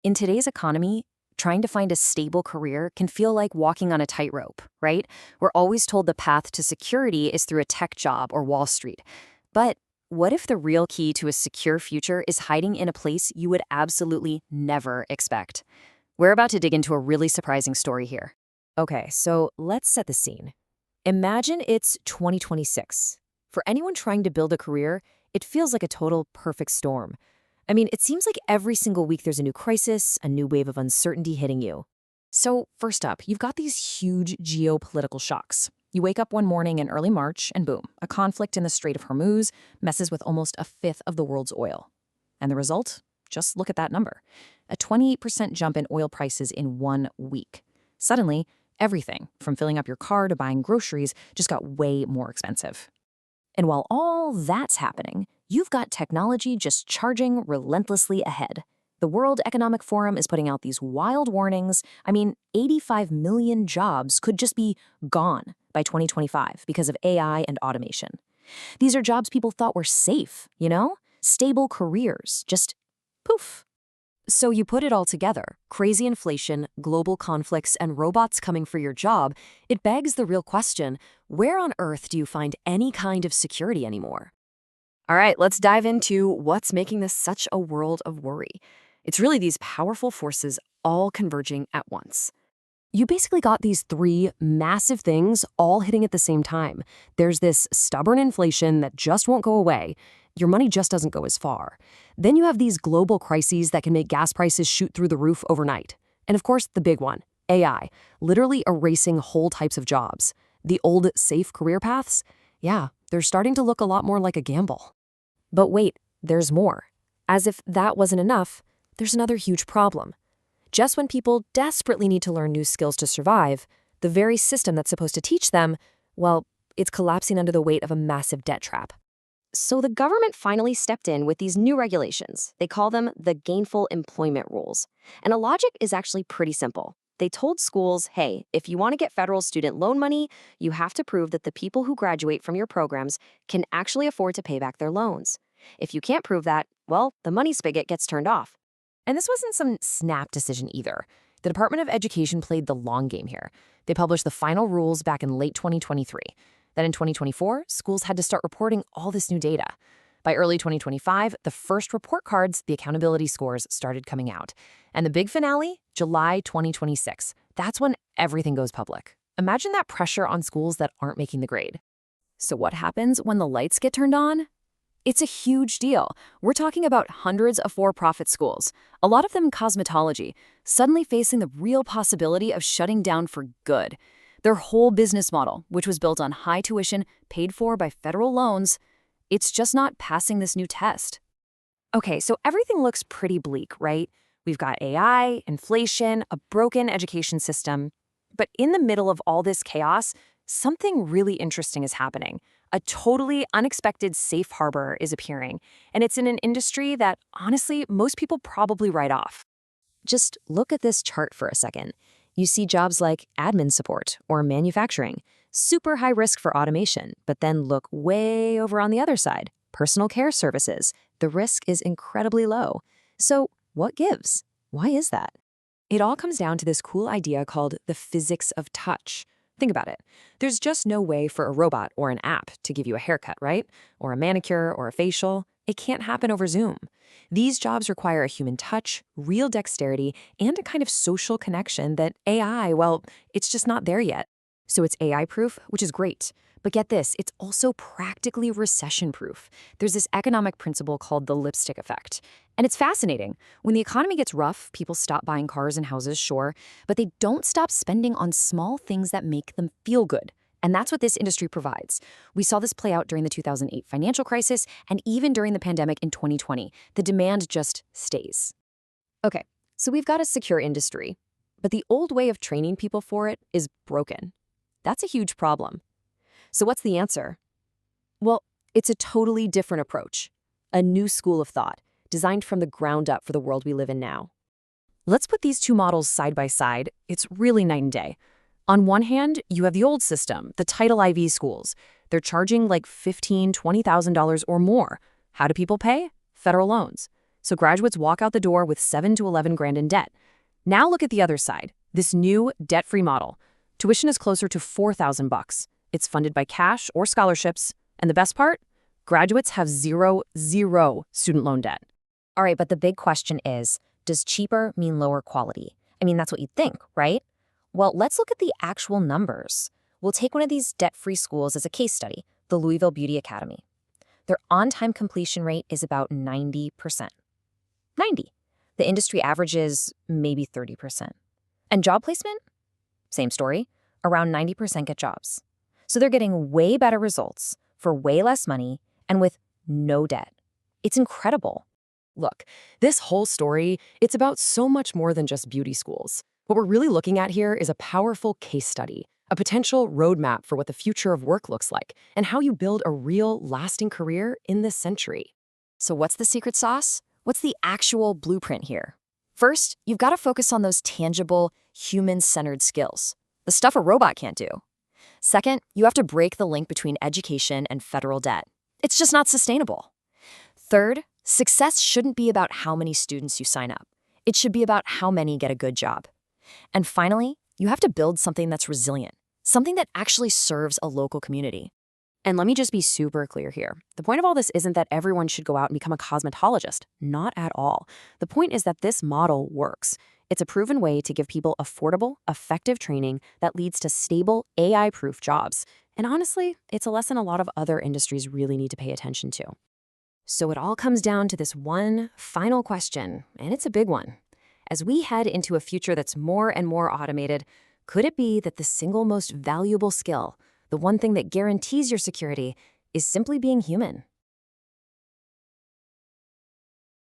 In today's economy, trying to find a stable career can feel like walking on a tightrope, right? We're always told the path to security is through a tech job or Wall Street. But what if the real key to a secure future is hiding in a place you would absolutely never expect? We're about to dig into a really surprising story here. Okay, so let's set the scene. Imagine it's 2026. For anyone trying to build a career, it feels like a total perfect storm. I mean, it seems like every single week there's a new crisis, a new wave of uncertainty hitting you. So first up, you've got these huge geopolitical shocks. You wake up one morning in early March and boom, a conflict in the Strait of Hormuz messes with almost a fifth of the world's oil. And the result? Just look at that number. A 28% jump in oil prices in 1 week. Suddenly, everything, from filling up your car to buying groceries, just got way more expensive. And while all that's happening, you've got technology just charging relentlessly ahead. The World Economic Forum is putting out these wild warnings. I mean, 85 million jobs could just be gone by 2025 because of AI and automation. These are jobs people thought were safe, stable careers, just poof. So you put it all together, crazy inflation, global conflicts, and robots coming for your job, it begs the real question, where on earth do you find any kind of security anymore? All right, let's dive into what's making this such a world of worry. It's really these powerful forces all converging at once. You basically got these three massive things all hitting at the same time. There's this stubborn inflation that just won't go away. Your money just doesn't go as far. Then you have these global crises that can make gas prices shoot through the roof overnight. And of course, the big one, AI, literally erasing whole types of jobs. The old safe career paths, yeah, they're starting to look a lot more like a gamble. But wait, there's more. As if that wasn't enough, there's another huge problem. Just when people desperately need to learn new skills to survive, the very system that's supposed to teach them, well, it's collapsing under the weight of a massive debt trap. So the government finally stepped in with these new regulations. They call them the gainful employment rules. And the logic is actually pretty simple. They told schools, hey, if you want to get federal student loan money, you have to prove that the people who graduate from your programs can actually afford to pay back their loans. If you can't prove that, well, the money spigot gets turned off. And this wasn't some snap decision either. The Department of Education played the long game here. They published the final rules back in late 2023. Then in 2024, schools had to start reporting all this new data. By early 2025, the first report cards, the accountability scores, started coming out. And the big finale, July 2026. That's when everything goes public. Imagine that pressure on schools that aren't making the grade. So what happens when the lights get turned on? It's a huge deal. We're talking about hundreds of for-profit schools, a lot of them cosmetology, suddenly facing the real possibility of shutting down for good. Their whole business model, which was built on high tuition, paid for by federal loans, it's just not passing this new test. Okay, so everything looks pretty bleak, right? We've got AI, inflation, a broken education system. But in the middle of all this chaos, something really interesting is happening. A totally unexpected safe harbor is appearing, and it's in an industry that, honestly, most people probably write off. Just look at this chart for a second. You see jobs like admin support or manufacturing, super high risk for automation, but then look way over on the other side, personal care services. The risk is incredibly low. So what gives? Why is that? It all comes down to this cool idea called the physics of touch. Think about it. There's just no way for a robot or an app to give you a haircut, right? Or a manicure or a facial. It can't happen over Zoom. These jobs require a human touch, real dexterity, and a kind of social connection that AI, well, it's just not there yet. So it's AI-proof, which is great. But get this, it's also practically recession-proof. There's this economic principle called the lipstick effect. And it's fascinating. When the economy gets rough, people stop buying cars and houses, sure, but they don't stop spending on small things that make them feel good. And that's what this industry provides. We saw this play out during the 2008 financial crisis and even during the pandemic in 2020. The demand just stays. Okay, so we've got a secure industry, but the old way of training people for it is broken. That's a huge problem. So what's the answer? Well, it's a totally different approach, a new school of thought, designed from the ground up for the world we live in now. Let's put these two models side by side. It's really night and day. On one hand, you have the old system, the Title IV schools. They're charging like $15,000, $20,000 or more. How do people pay? Federal loans. So graduates walk out the door with 7 to 11 grand in debt. Now look at the other side, this new debt-free model. Tuition is closer to $4,000. It's funded by cash or scholarships. And the best part? Graduates have zero student loan debt. All right, but the big question is, does cheaper mean lower quality? I mean, that's what you'd think, right? Well, let's look at the actual numbers. We'll take one of these debt-free schools as a case study, the Louisville Beauty Academy. Their on-time completion rate is about 90%. 90. The industry average is maybe 30%. And job placement? Same story. Around 90% get jobs. So they're getting way better results for way less money and with no debt. It's incredible. Look, this whole story, it's about so much more than just beauty schools. What we're really looking at here is a powerful case study, a potential roadmap for what the future of work looks like, and how you build a real, lasting career in this century. So what's the secret sauce? What's the actual blueprint here? First, you've got to focus on those tangible, human-centered skills, the stuff a robot can't do. Second, you have to break the link between education and federal debt. It's just not sustainable. Third, success shouldn't be about how many students you sign up. It should be about how many get a good job. And finally, you have to build something that's resilient, something that actually serves a local community. And let me just be super clear here. The point of all this isn't that everyone should go out and become a cosmetologist. Not at all. The point is that this model works. It's a proven way to give people affordable, effective training that leads to stable, AI-proof jobs. And honestly, it's a lesson a lot of other industries really need to pay attention to. So it all comes down to this one final question, and it's a big one. As we head into a future that's more and more automated, could it be that the single most valuable skill, the one thing that guarantees your security, is simply being human?